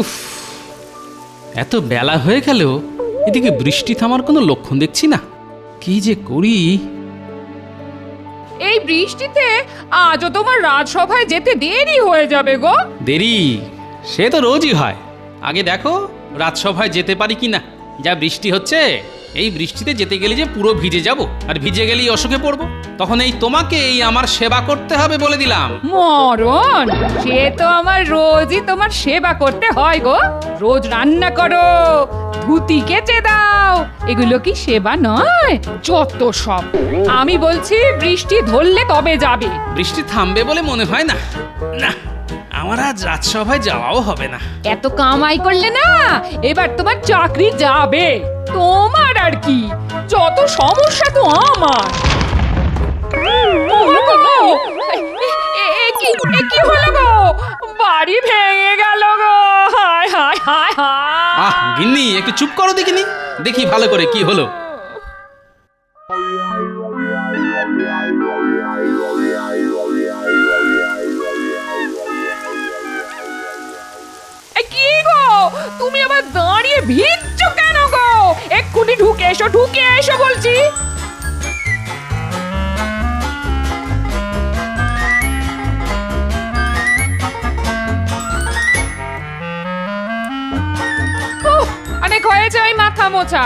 উফ, এত বেলা হয়ে গেল, এদিকে বৃষ্টি থামার কোনো লক্ষণ দেখছি না। কি যে করি। এই বৃষ্টিতে আজও তোমার রাজসভায় যেতে দেরি হয়ে যাবে গো। দেরি সে তো রোজই হয়। আগে দেখো রাজসভায় যেতে পারি কি না। যা বৃষ্টি হচ্ছে, এই বৃষ্টিতে যেতে গেলে যে পুরো ভিজে যাব, আর ভিজে গেলেই অসুখে পড়বো। তখন এই তোমাকে এই আমার সেবা করতে হবে বলে দিলাম। মরণ, সে তো আমার রোজই তোমার সেবা করতে হয় গো। রোজ রান্না করো, ধুতি কেচে দাও, এগুলো কি সেবা নয়? যত সব। আমি বলছি বৃষ্টি ধরলে তবে যাবে। বৃষ্টি থামবে বলে মনে হয় না। না, আমার আজ রাজসভায় যাওয়াও হবে না। এত কামাই করলে না, এবার তোমার চাকরি যাবে। তোমার আর কি, যত সমস্যা তো আমার। কি হলো গো? বাড়ি ভেঙে গেল গো। হায় হায় হায় হায়। আহ গিন্নি, একটু চুপ করো দেখিনি, দেখি ভালো করে কি হলো। কি গো, তুমি আবার দাঁড়িয়ে ভিজছো কেন গো? এক্ষুনি ঢুকে এসো বলছি। অনেক হয়েছে ওই মাথা মোছা।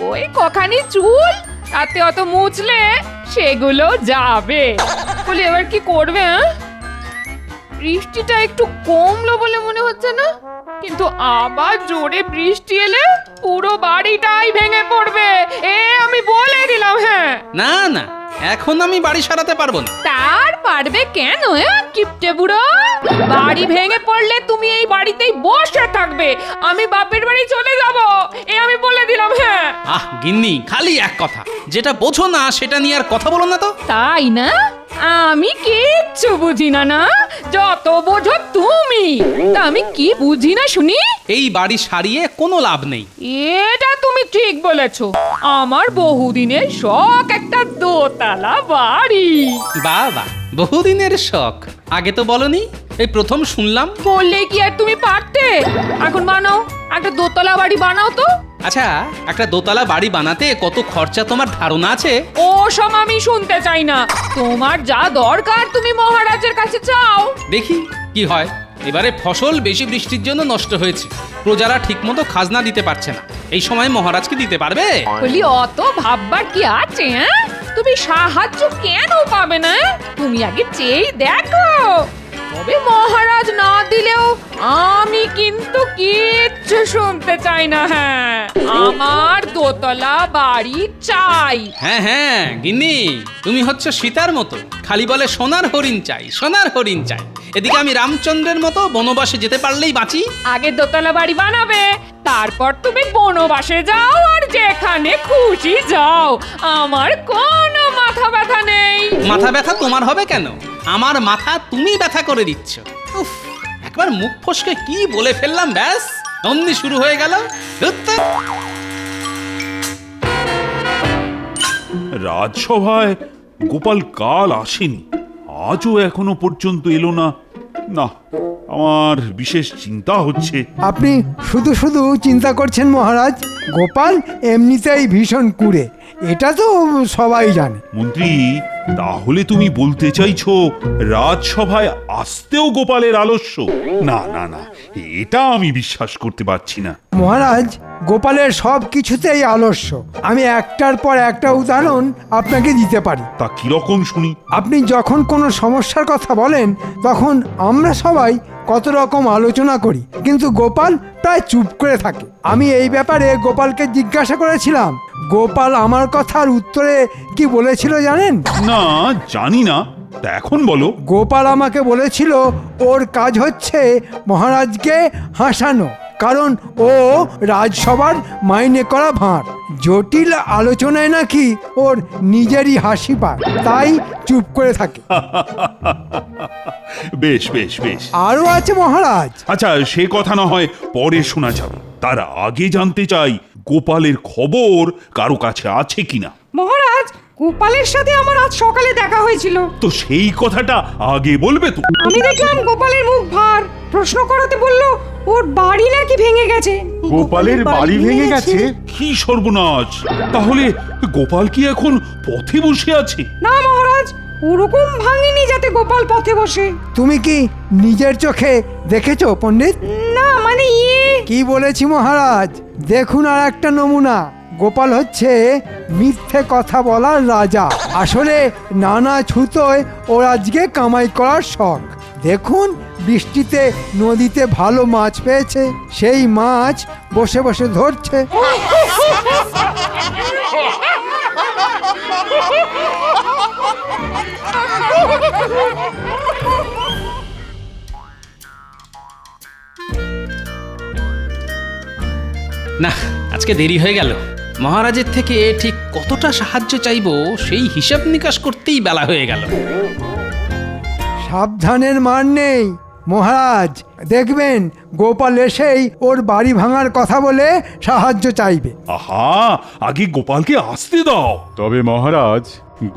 ওই কখানি চুল, তাতে অত মুছলে সেগুলো যাবে। বলি এবার কি করবে? বৃষ্টিটা একটু কমলো বলে মনে হচ্ছে না, কিন্তু আবার জোরে বৃষ্টি এলে পুরো বাড়িটাই ভেঙে পড়বে, এ আমি বলে দিলাম। হ্যাঁ না না, এখন আমি বাড়ি সারাতে পারবো না। তার পারবে কেন? কিপটে বুড়ো, বাড়ি ভেঙে পড়লে তুমি এই বাড়িতেই বসে থাকবে, আমি বাপের বাড়ি চলে যাব, এ আমি বলে দিলাম। হ্যাঁ আহ গিন্নি, খালি এক কথা, যেটা বোঝো না সেটা নিয়ে আর কথা বলো না তো। তাই না? আমি কিচ্ছু বুঝি না। না, যত বোঝো তুমি। তা আমি কি বুঝি না শুনি? এই বাড়ি সারিয়ে কোনো লাভ নেই। এটা তুমি ঠিক বলেছো। আমার বহুদিনের শখ একটা দোতলা বাড়ি। বাবা, বহুদিনের শখ, আগে তো বলনি, এই প্রথম শুনলাম। বললে কি আর তুমি পারতে? এখন বানাও, একটা দোতলা বাড়ি বানাও তো। আচ্ছা, একটা দোতলা বাড়ি বানাতে কত খরচা তোমার ধারণা আছে? ও সব আমি শুনতে চাই না। তোমার যা দরকার তুমি মহারাজের কাছে চাও। দেখি কি হয়। এবারে ফসল বেশি বৃষ্টির জন্য নষ্ট হয়েছে, প্রজারা ঠিকমতো খাজনা দিতে পারছে না। এই সময় মহারাজকে দিতে পারবে? বলি অত ভাববার কি আছে? তুমি সাহায্য কেন পাবে না? তুমি আগে চেয়ে দেখো। তবে মহারাজ না দিলেও আমি কিন্তু কিচ্ছু শুনতে চাই না। হ্যাঁ, আমার দোতলা বাড়ি চাই। হ্যাঁ হ্যাঁ গিন্নি, তুমি হচ্ছে সীতার মতো, খালি বলে সোনার হরিণ চাই, সোনার হরিণ চাই। এদিকে আমি রামচন্দ্রের মতো বনবাসে যেতে পারলেই বাঁচি। আগে দোতলা বাড়ি বানাবে, তারপর তুমি বনবাসে যাও আর যেখানে খুশি যাও। আমার কোনো মাথা ব্যথা নেই। মাথা ব্যথা তোমার হবে কেন? আমার মাথা তুমি ব্যথা করে দিচ্ছ। উফ, একবার মুখ ফসকে কি বলে ফেললাম, ব্যাস অমনি শুরু হয়ে গেল। রাজসভায় গোপাল কাল আসেনি, আজও এখনো পর্যন্ত এলো না। না, আমার বিশেষ চিন্তা হচ্ছে। আপনি শুধু শুধু চিন্তা করছেন মহারাজ। গোপাল এমনিতেই ভীষণ কুঁড়ে, এটা তো সবাই জানে। মন্ত্রী, তাহলে তুমি বলতে চাইছো রাজসভায় আসতেও গোপালের আলস্য? না না না, এটা আমি বিশ্বাস করতে পারছি না। মহারাজ, গোপালের সব কিছুতেই আলস্য। আমি একটার পর একটা উদাহরণ আপনাকে দিতে পারি। তা কিরকম শুনি? আপনি যখন কোনো সমস্যার কথা বলেন, তখন আমরা সবাই কত রকম আলোচনা করি, কিন্তু গোপাল প্রায় চুপ করে থাকে। আমি এই ব্যাপারে গোপালকে জিজ্ঞাসা করেছিলাম। গোপাল আমার কথার উত্তরে কি বলেছিল জানেন? না, জানি না, তা এখন বলো। গোপাল আমাকে বলেছিল ওর কাজ হচ্ছে মহারাজকে হাসানো, কারণ ও রাজসভার মাইনে করা ভাঁড়। জটিল আলোচনায় নাকি ওর নিজেরই হাসি পায়, তাই চুপ করে থাকে। বেশ বেশ বেশ, আরও আছে মহারাজ। আচ্ছা, সে কথা না হয় পরে শোনা যাবে, তার আগে জানতে চাই গোপালের খবর কারো কাছে আছে কিনা। মহারাজ, গোপালের সাথে আমার আজ সকালে দেখা হয়েছিল। তো সেই কথাটা আগে বলবে তো। আমি দেখলাম গোপালের মুখ ভার, প্রশ্ন করাতে বললো ওর বাড়ি নাকি ভেঙে গেছে। গোপালের বাড়ি ভেঙে গেছে? কি সর্বনাশ! তাহলে গোপাল কি এখন পথে বসে আছে? না মহারাজ, ওরকম ভাঙেনি যাতে গোপাল পথে বসে। তুমি কি নিজের চোখে দেখেছো পণ্ডিত? না মানে কি বলেছি মহারাজ, দেখুন আর একটা নমুনা। গোপাল হচ্ছে মিথ্যে কথা বলার রাজা। আসলে নানা ছুতোয় ওর আজকে কামাই করার শখ। দেখুন, বৃষ্টিতে নদীতে ভালো মাছ পেয়েছে, সেই মাছ বসে বসে ধরছে। না, আজকে দেরি হয়ে গেল। মহারাজের থেকে ঠিক কতটা সাহায্য চাইবো সেই হিসাব নিকাশ করতেই বেলা হয়ে গেল। সাবধানের মার নেই মহারাজ, দেখবেন গোপাল এসেই ওর বাড়ি ভাঙার কথা বলে সাহায্য চাইবে। আহা, আগে গোপালকে আসতে দাও। তবে মহারাজ,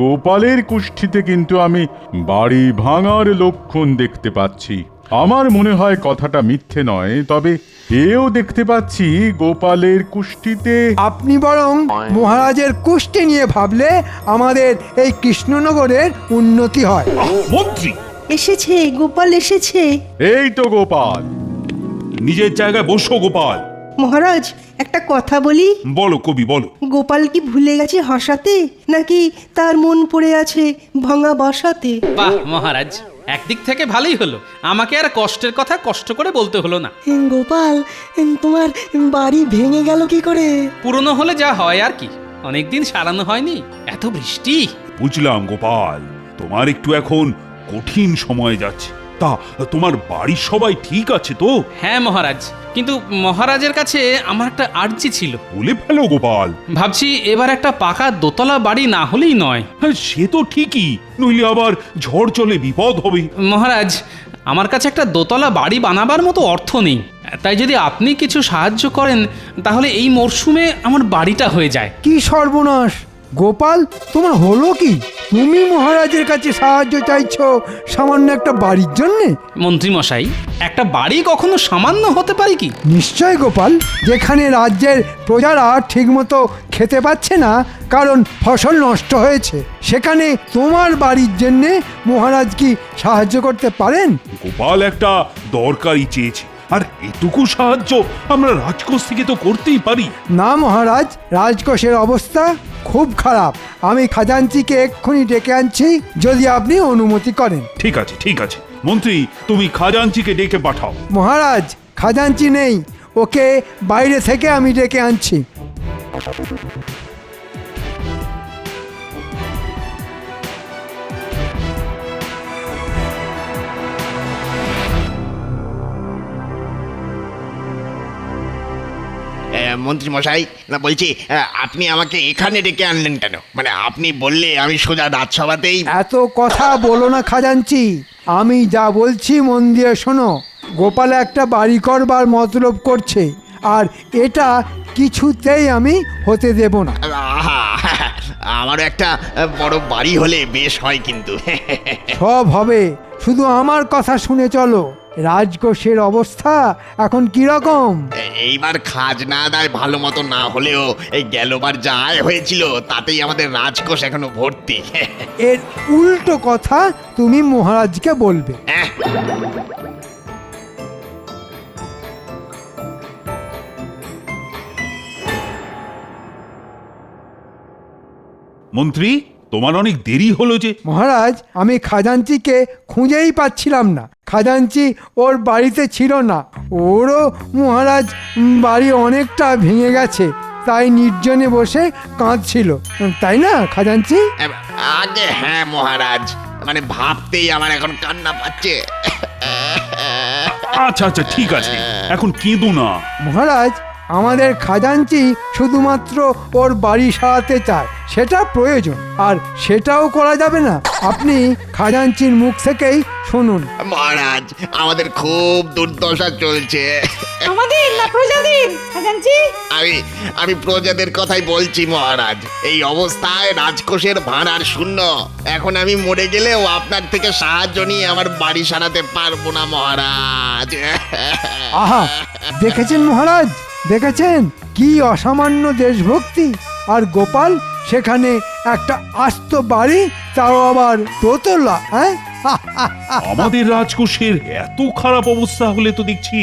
গোপালের কুষ্ঠিতে কিন্তু আমি বাড়ি ভাঙার লক্ষণ দেখতে পাচ্ছি। আমার মনে হয় কথাটা মিথ্যে নয়, তবে এও দেখতে পাচ্ছি গোপালের কুষ্ঠিতে। আপনি বরং মহারাজের কুষ্টি নিয়ে ভাবলে আমাদের এই কৃষ্ণনগরের উন্নতি হয়। মন্ত্রী, এসেছে, গোপাল এসেছে। এই তো গোপাল। নিজের জায়গায় বসো গোপাল। মহারাজ, একটা কথা বলি। বলো কবি, বলো। গোপাল কি ভুলে গেছে হাসাতে, নাকি তার মন পড়ে আছে ভাঙা বাসাতে? বাহ মহারাজ, একদিক থেকে ভালোই হলো, আমাকে আর কষ্টের কথা কষ্ট করে বলতে হলো না। গোপাল, তোমার বাড়ি ভেঙে গেল কি করে? পুরনো হলে যা হয় আর কি, অনেকদিন সারানো হয়নি, এত বৃষ্টি। বুঝলাম গোপাল, তোমার একটু এখন কঠিন সময় যাচ্ছে। তা তোমার বাড়ির সবাই ঠিক আছে তো? হ্যাঁ মহারাজ, কিন্তু মহারাজের কাছে আমার একটা আর্জি ছিল। বলে ফেলো গোপাল। ভাবছি এবার একটা পাকা দোতলা বাড়ি না হলেই নয়। হ্যাঁ, সে তো ঠিকই, নইলে আবার ঝড় চলে বিপদ হবে। মহারাজ, আমার কাছে একটা দোতলা বাড়ি বানাবার মতো অর্থ নেই, তাই যদি আপনি কিছু সাহায্য করেন তাহলে এই মরশুমে আমার বাড়িটা হয়ে যায়। কি সর্বনাশ! গোপাল, তোমার হলো কি? তুমি মহারাজের কাছে সাহায্য চাইছো সামান্য একটা বাড়ির জন্যে? মন্ত্রীমশাই, একটা বাড়ি কখনো সামান্য হতে পারে কি? নিশ্চয় গোপাল, যেখানে রাজ্যের প্রজারা ঠিকমতো খেতে পাচ্ছে না কারণ ফসল নষ্ট হয়েছে, সেখানে তোমার বাড়ির জন্যে মহারাজ কি সাহায্য করতে পারেন? গোপাল একটা দরকারি চেয়েছে, আর এটুকু সাহায্য আমরা রাজকোষ থেকে তো করতেই পারি। না মহারাজ, রাজকোষের অবস্থা খুব খারাপ। আমি খাজাঞ্চিকে এক্ষুনি ডেকে আনছি, যদি আপনি অনুমতি করেন। ঠিক আছে, ঠিক আছে মন্ত্রী, তুমি খাজাঞ্চিকে ডেকে পাঠাও। মহারাজ, খাজাঞ্চি নেই, ওকে বাইরে থেকে আমি ডেকে আনছি। মন্ত্রী মশাই, না বলছি, আপনি আমাকে এখানে ডেকে আনলেন কেন? মানে আপনি বললে আমি সোজা রাজসভাতেই। এত কথা বলো না খাজাঞ্চি, আমি যা বলছি মন দিয়ে শোনো। গোপাল একটা বাড়ি করবার মতলব করছে, আর এটা কিছুতেই আমি হতে দেব না। আহা, আমারও একটা বড় বাড়ি হলে বেশ হয় কিন্তু। সব হবে, শুধু আমার কথা শুনে চলো। রাজকোষের অবস্থা এখন কিরকম? এইবার খাজনা আদায় ভালো মতো না হলেও এই গেলবার যা আয় হয়েছিল তাতেই আমাদের রাজকোষ এখনো ভর্তি। এর উল্টো কথা তুমি মহারাজকে বলবে। মন্ত্রী, তোমার অনেক দেরি হলো যে। মহারাজ, আমি খাজাঞ্চিকে খুঁজেই পাচ্ছিলাম না। খাজাঞ্চি ওর বাড়িতে ছিল না। ওরও মহারাজ বাড়ি অনেকটা ভেঙে গেছে, তাই নির্জনে বসে কাঁদছিল, তাই না খাজাঞ্চি? আগে হ্যাঁ মহারাজ, মানে ভাবতেই আমার এখন কান্না পাচ্ছে। আচ্ছা আচ্ছা, ঠিক আছে, এখন কেঁদো না। মহারাজ, আমাদের খাজাঞ্চি শুধুমাত্র ওর বাড়ি সারাতে চায়, সেটা প্রয়োজন, আর সেটাও করা যাবে না। আপনি খাজাঞ্চির মুখ থেকেই শুনুন। মহারাজ, আমাদের খুব দুর্দশা চলছে। আমাদের না প্রজাদের খাজানচি? আমি আমি প্রজাদের কথাই বলছি মহারাজ। এই অবস্থায় রাজকোষের ভাঁড়ার শূন্য। এখন আমি মরে গেলেও আপনার থেকে সাহায্য নিয়ে আমার বাড়ি সারাতে পারবো না মহারাজ। আহা, দেখেছেন মহারাজ, দেখেছেন কি অসামান্য দেশভক্তি। আর গোপাল সেখানে একটা আস্ত বাড়ি, তাও আবার দোতলা। হ্যাঁ, আমাদের রাজকোষের এত খারাপ অবস্থা হলে তো দেখছি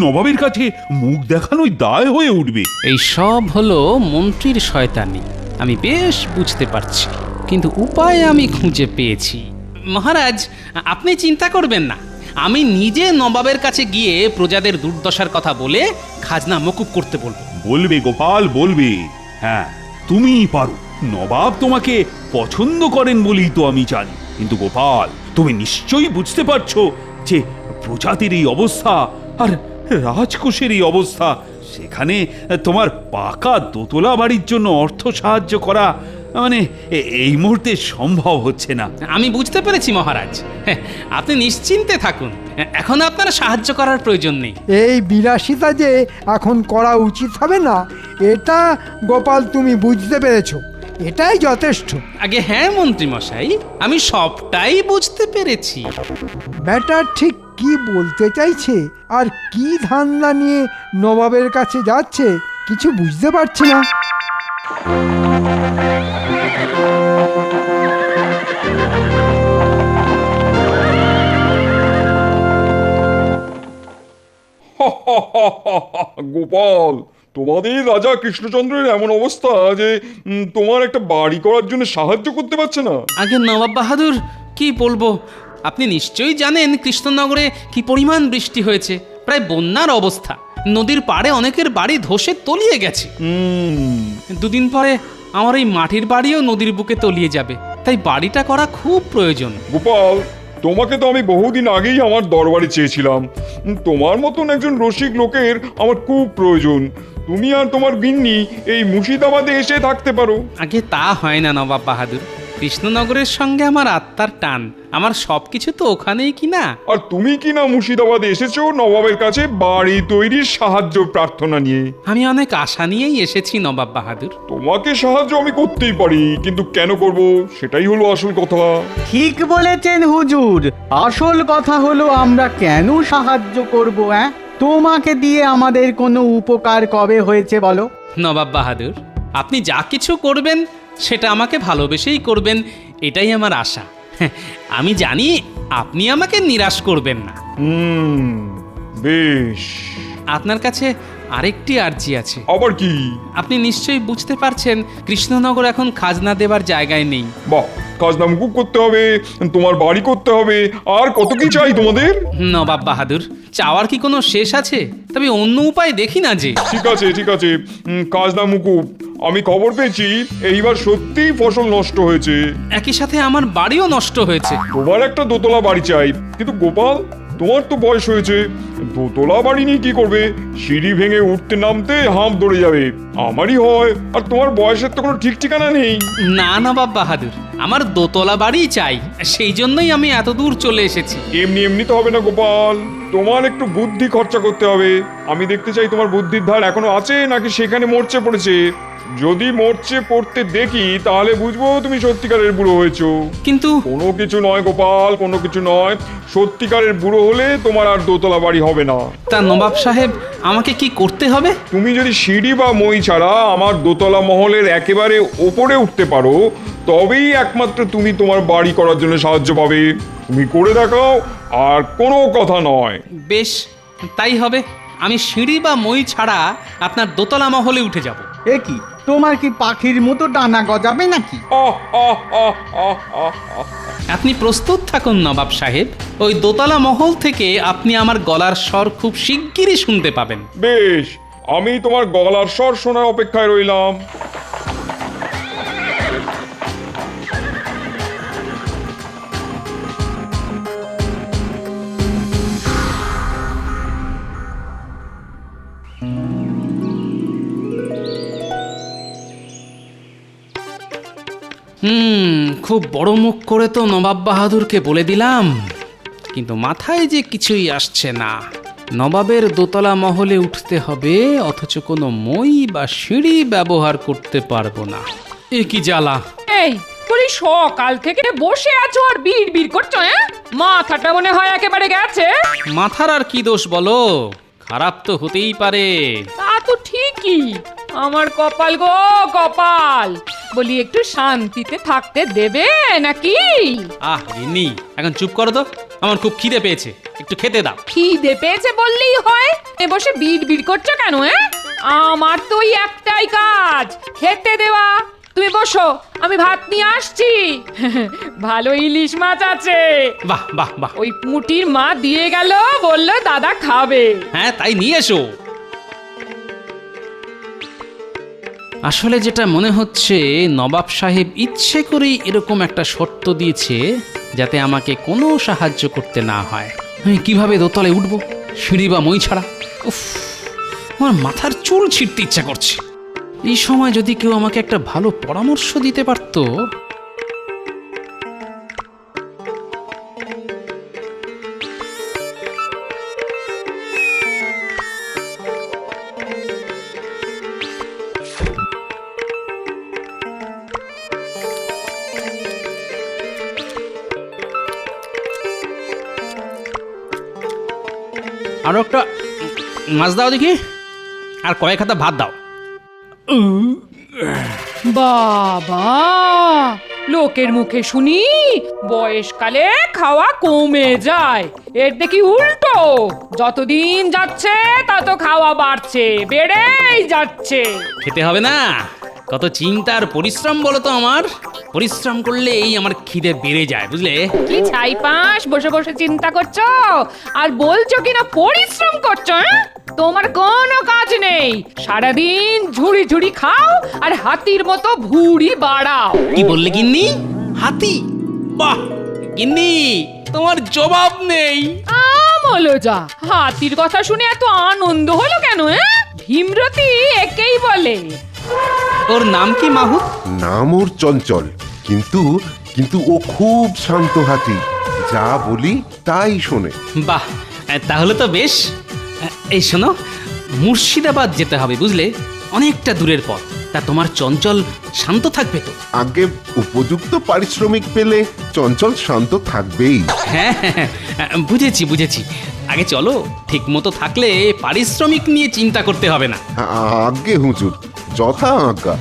নবাবের কাছে মুখ দেখানোই দায় হয়ে উঠবে। এই সব হলো মন্ত্রীর শয়তানি, আমি বেশ বুঝতে পারছি, কিন্তু উপায় আমি খুঁজে পেয়েছি। মহারাজ, আপনি চিন্তা করবেন না, আমি নিজে নবাবের কাছে গিয়ে প্রজাদের দুর্দশার কথা বলে খাজনা মকুব করতে বলবো। বলবে গোপাল, বলবে। হ্যাঁ, তুমিই পারো। নবাব তোমাকে পছন্দ করেন বলেই তো আমি জানি। কিন্তু গোপাল, তুমি নিশ্চয়ই বুঝতে পারছো যে প্রজাতির এই অবস্থা আর রাজকোষের এই অবস্থা, সেখানে তোমার পাকা দোতলা বাড়ির জন্য অর্থ সাহায্য করা মানে এই মুহূর্তে সম্ভব হচ্ছে না। আমি বুঝতে পেরেছি মহারাজ, আপনি নিশ্চিন্তে থাকুন, এখন আপনার সাহায্য করার প্রয়োজন নেই। এই বিলাসিতা যে এখন করা উচিত হবে না, এটা গোপাল তুমি বুঝতে পেরেছো, এটাই যথেষ্ট। আগে হ্যাঁ মন্ত্রী মশাই, আমি সবটাই বুঝতে পেরেছি। ব্যাটার ঠিক কি বলতে চাইছে আর কি ধান্দা নিয়ে নবাবের কাছে যাচ্ছে কিছু বুঝতে পারছি না। গোপাল, তোমাদের রাজা কৃষ্ণচন্দ্রের এমন অবস্থা যে তোমার একটা বাড়ি করার জন্য সাহায্য করতে পারছে না। আগে নবাব বাহাদুর, কি বলবো, আপনি নিশ্চয়ই জানেন কৃষ্ণনগরে কি পরিমাণ বৃষ্টি হয়েছে, প্রায় বন্যার অবস্থা। নদীর পাড়ে অনেকের বাড়ি ধসে তলিয়ে গেছে। দুদিন পরে আমার এই মাটির বাড়িও নদীর বুকে তলিয়ে যাবে, তাই বাড়িটা করা খুব প্রয়োজন। গোপাল, তোমাকে তো আমি বহুদিন আগেই আমার দরবারে চেয়েছিলাম। তোমার মতন একজন রসিক লোকের আমার খুব প্রয়োজন। তুমি আর তোমার গিন্নি এই মুর্শিদাবাদে এসে থাকতে পারো। আগে তা হয় না নবাব বাহাদুর, কৃষ্ণনগরের সঙ্গে আমার আত্মার টান, আমার সবকিছু তো ওখানেই কিনা। আর তুমি কি না মুর্শিদাবাদে এসেছো নবাবের কাছে বাড়ি তৈরির সাহায্য প্রার্থনা নিয়ে? আমি অনেক আশা নিয়েই এসেছি নবাব বাহাদুর। তোমাকে সাহায্য আমি করতেই পারি, কিন্তু কেন করব সেটাই হলো আসল কথা। ঠিক বলেছেন হুজুর, আসল কথা হলো আমরা কেন সাহায্য করব? তোমাকে দিয়ে আমাদের কোনো উপকার কবে হয়েছে বলো? নবাব বাহাদুর, আপনি যা কিছু করবেন সেটা আমাকে ভালোবেসেই করবেন, এটাই আমার আশা। আমি জানি আপনি আমাকে নিরাশ করবেন না। বেশ, আপনার কাছে আরেকটি আর্জি আছে। আবার কি? আপনি নিশ্চয়ই বুঝতে পারছেন কৃষ্ণনগর এখন খাজনা দেবার জায়গায় নেই। বাহ, খাজনা মুকুব করতে হবে, তোমার বাড়ি করতে হবে, আর কত কি চাই তোমাদের? নবাব বাহাদুর, চাওয়ার কি কোনো শেষ আছে? তবে অন্য উপায় দেখি না যে। ঠিক আছে, ঠিক আছে, খাজনা মুকুব। আমি খবর পেয়েছি এইবার সত্যিই ফসল নষ্ট হয়েছে। একই সাথে আমার বাড়িও নষ্ট হয়েছে। তোমার একটা দোতলা বাড়ি চাই, কিন্তু গোপাল, তোমার তো বয়স হয়েছে, দোতলা বাড়ি নিয়ে কি করবে? সিঁড়ি ভেঙে উঠতে নামতে হাঁপ ধরে যাবে। আমারই হয়, আর তোমার বয়সের তো কোনো ঠিক ঠিকানা নেই। না নবাব বাহাদুর, আমার দোতলা বাড়ি চাই, সেই জন্যই আমি এত দূর চলে এসেছি। এমনি এমনি তো হবে না গোপাল, তোমার একটু বুদ্ধি খরচা করতে হবে। আমি দেখতে চাই তোমার বুদ্ধির ধার এখনো আছে নাকি সেখানে মরচে পড়েছে। যদি মরচে পড়তে দেখি তাহলে বুঝবো তুমি সত্যিকারের বুড়ো হয়েছো। কিন্তু কোনো কিছু নয় গোপাল, কোনো কিছু নয়। সত্যিকারের বুড়ো হলে তোমার আর দোতলা বাড়ি হবে না। তা নবাব সাহেব, আমাকে কি করতে হবে? তুমি যদি সিঁড়ি বা মই ছাড়া আমার দোতলা মহলের একেবারে ওপরে উঠতে পারো, তবেই একমাত্র তুমি তোমার বাড়ি করার জন্য সাহায্য পাবে। তুমি করে দেখাও, আর কোনো কথা নয়। বেশ, তাই হবে। আমি সিঁড়ি বা মই ছাড়া আপনার দোতলা মহলে উঠে যাব। এ কি, তোমার কি পাখির মতো ডানা গজাবে নাকি? আহ, আহ, আহ, আহ, আহ, আহ। আপনি প্রস্তুত থাকুন নবাব সাহেব, ওই দোতলা মহল থেকে আপনি আমার গলার স্বর খুব শিগগিরই শুনতে পাবেন। বেশ, আমি তোমার গলার স্বর শোনার অপেক্ষায় রইলাম। খুব বড় মুখ করে তো নবাব বাহাদুরকে বলে দিলাম, কিন্তু মাথায় যে কিছুই আসছে না। নবাবের দোতলা মহলে উঠতে হবে, অথচ কোনো মই বা সিঁড়ি ব্যবহার করতে পারবো না। এ কি জ্বালা! এই বলি সকাল থেকে বসে আছো আর বিড় করছো, হ্যাঁ? মাথাটা মনে হয় একেবারে গেছে। মাথার আর কি দোষ বলো, খারাপ তো হতেই পারে। তা তো ঠিকই, আমার কপাল গো কপাল। বলি একটু শান্তিতে থাকতে দেবে নাকি? গিন্নি, এখন চুপ করো তো, আমার খুব খিদে পেয়েছে, একটু খেতে দাও। খিদে পেয়েছে বললেই হয়, এ বসে বিড় করছো কেন? আমার তো ওই একটাই কাজ, খেতে দেওয়া। তুমি বসো, আমি ভাত নিয়ে আসছি। ভালো ইলিশ মাছ আছে। বাহ বাহ বাহ! ওই পুঁটির মা দিয়ে গেল, বললো দাদা খাবে। হ্যাঁ, তাই নিয়ে এসো। আসলে যেটা মনে হচ্ছে, নবাব সাহেব ইচ্ছে করেই এরকম একটা শর্ত দিয়েছে যাতে আমাকে কোনো সাহায্য করতে না হয়। আমি কিভাবে দোতলায় উঠবো, সিঁড়ি বা মই ছাড়া? উফ, আমার মাথার চুল ছিঁড়তে ইচ্ছা করছে। এই সময় যদি কেউ আমাকে একটা ভালো পরামর্শ দিতে পারতো। আরো একটা মাছ দাও দেখি, আর কয়েক হাতা ভাত দাও। বাবা, লোকের মুখে শুনি বয়সকালে খাওয়া কমে যায়, এর দেখি উল্টো। যতদিন যাচ্ছে তত খাওয়া বাড়ছে, বেড়েই যাচ্ছে। খেতে হবে না, কত চিন্তা আর পরিশ্রম বলো তো আমার। পরিশ্রম করলেই আমার খিদে বেড়ে যায়, বুঝলে? কি ছাইপাঁশ বসে বসে চিন্তা করছো আর বলছো কিনা পরিশ্রম করছো? তোমার কোনো কাজ নেই, সারাদিন ঝুড়ি ঝুড়ি খাও আর হাতির মতো ভুঁড়ি বাড়াও। কি বললে গিন্নি? হাতি? বাহ গিন্নি, তোমার জবাব নেই। আমলো যা, হাতির কথা শুনে এত আনন্দ হলো কেন? ভীমরতি একেই বলে। ওর নাম কি মাহুত? নাম ওর চঞ্চল, কিন্তু কিন্তু ও খুব শান্ত হাতি, যা বলি তাই শোনে। বাহ, তাহলে তো বেশ। এই শোনো, মুর্শিদাবাদ যেতে হবে, বুঝলে? অনেকটা দূরের পথ। তা তোমার চঞ্চল শান্ত থাকবে তো? আগে উপযুক্ত পারিশ্রমিক পেলে চঞ্চল শান্ত থাকবেই। হ্যাঁ হ্যাঁ, বুঝেছি বুঝেছি। আগে চলো, ঠিক মতো থাকলে পারিশ্রমিক নিয়ে চিন্তা করতে হবে না। আজ্ঞে হুজুর, যথা আজ্ঞা।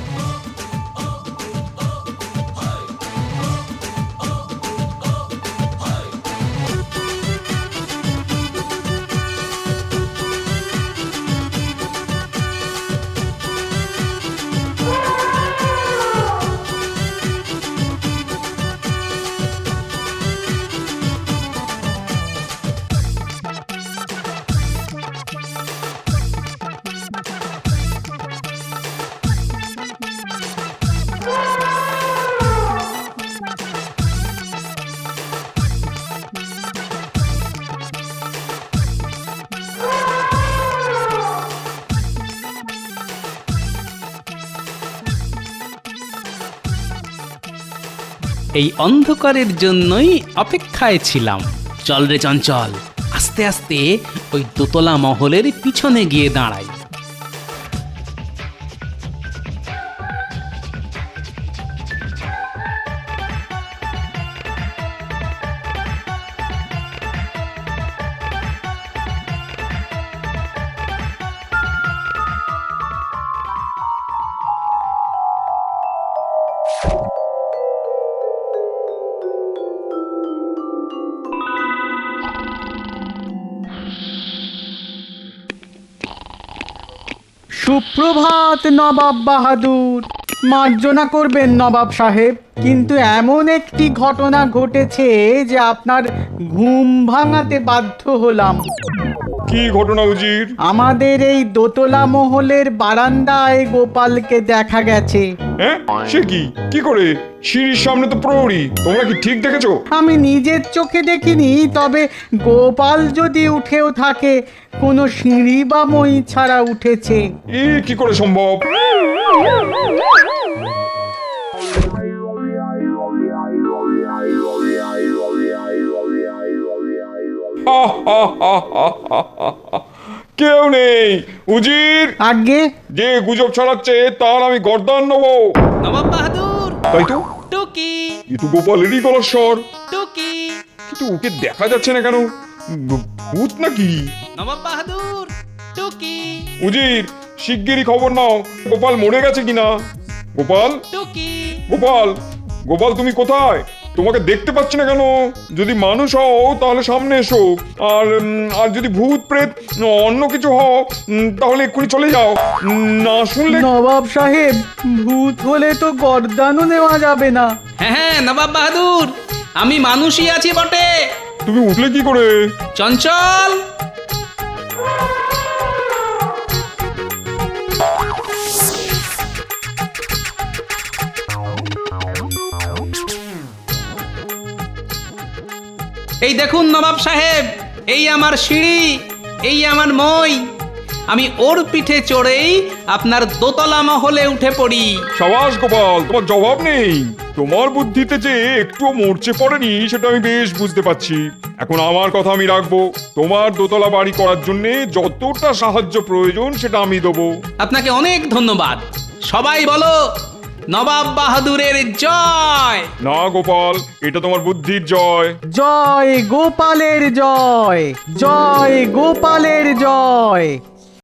এই অন্ধকারের জন্যই অপেক্ষায় ছিলাম। চল রে চঞ্চল, আস্তে আস্তে ওই দোতলা মহলের পিছনে গিয়ে দাঁড়াই। সুপ্রভাত নবাব বাহাদুর। মার্জনা করবেন নবাব সাহেব, কিন্তু এমন একটি ঘটনা ঘটেছে যে আপনার ঘুম ভাঙাতে বাধ্য হলাম। কি ঘটনা উজির? আমাদের এই দোতলা মহলের বারান্দায় গোপালকে দেখা গেছে। হ্যাঁ, সে কি? কি করে? সিঁড়ির সামনে তো প্রহরী, তোমরা কি ঠিক দেখেছো? আমি নিজের চোখে দেখিনি, তবে গোপাল যদি উঠেও থাকে, কোনো সিঁড়ি বা মই ছাড়া উঠেছে। কি করে সম্ভব? কেউ নেই উজির, আগে যে গুজব ছড়াচ্ছে তার আমি গর্দান নেবো। নবাব বাহাদুর, তাই তো, টুকি এ তো গোপালেরই গলার স্বর, টুকি, কিন্তু ওকে দেখা যাচ্ছে না কেন? ভূত নাকি? নবাব বাহাদুর, টুকি, উজির, শিগগিরই খবর নাও গোপাল মরে গেছে কিনা। গোপাল, টুকি। গোপাল, গোপাল তুমি কোথায়? তোমাকে দেখতে পাচ্ছি না কেন? যদি মানুষ হও তাহলে সামনে এসো, আর যদি ভূত প্রেত অন্য কিছু হও তাহলে এক্ষুনি চলে যাও। না শুনলে নবাব সাহেব, ভূত হলে তো গর্দানও নেওয়া যাবে না। হ্যাঁ হ্যাঁ নবাব বাহাদুর, আমি মানুষই আছি বটে। তুমি উঠলে কি করে? চঞ্চল, এই দেখুন নবাব সাহেব, এই আমার সিঁড়ি, এই আমার মই। আমি ওর পিঠে চড়েই আপনার দোতলা মহলে উঠে পড়ি। সাবাস গোপাল, তোমার জবাব নেই। তোমার বুদ্ধিতে যে একটুও মরচে পড়েনি সেটা আমি বেশ বুঝতে পারছি। এখন আমার কথা আমি রাখবো। তোমার দোতলা বাড়ি করার জন্য যতটা সাহায্য প্রয়োজন সেটা আমি দেবো। আপনাকে অনেক ধন্যবাদ। সবাই বলো নবাব বাহাদুরের জয়। না গোপাল, এটা তোমার বুদ্ধির জয়। জয় গোপালের জয়, জয় গোপালের জয়।